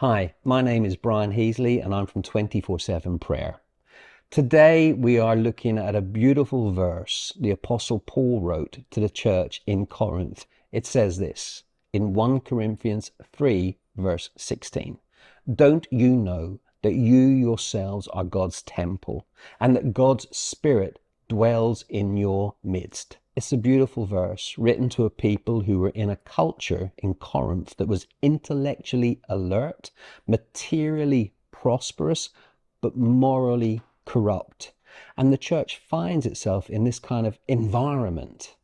Hi, my name is Brian Heasley and I'm from 24/7 Prayer. Today we are looking at a beautiful verse the Apostle Paul wrote to the church in Corinth. It says this in 1 Corinthians 3 verse 16. Don't you know that you yourselves are God's temple and that God's Spirit dwells in your midst? It's a beautiful verse written to a people who were in a culture in Corinth that was intellectually alert, materially prosperous, but morally corrupt. And the church finds itself in this kind of environment.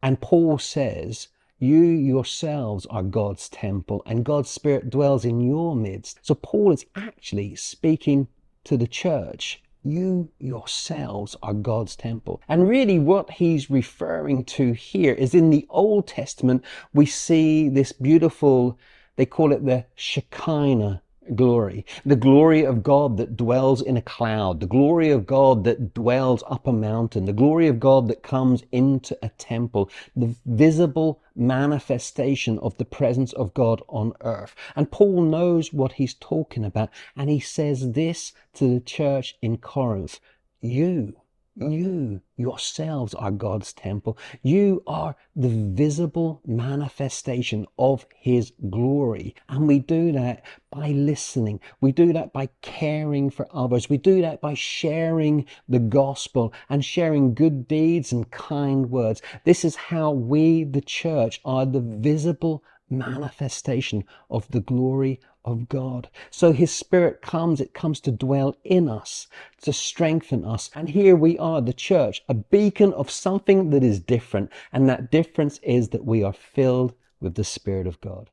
And Paul says, you yourselves are God's temple and God's Spirit dwells in your midst. So Paul is actually speaking to the church. You yourselves are God's temple. And really what he's referring to here is in the Old Testament, we see this beautiful, they call it the Shekinah glory, the glory of God that dwells in a cloud, the glory of God that dwells up a mountain, the glory of God that comes into a temple, the visible manifestation of the presence of God on earth. And Paul knows what he's talking about, and he says this to the church in Corinth: you yourselves are God's temple. You are the visible manifestation of his glory. And we do that by listening. We do that by caring for others. We do that by sharing the gospel and sharing good deeds and kind words. This is how we, the church, are the visible manifestation of the glory of God. So his Spirit comes, it comes to dwell in us, to strengthen us. And here we are, the church, a beacon of something that is different. And that difference is that we are filled with the Spirit of God.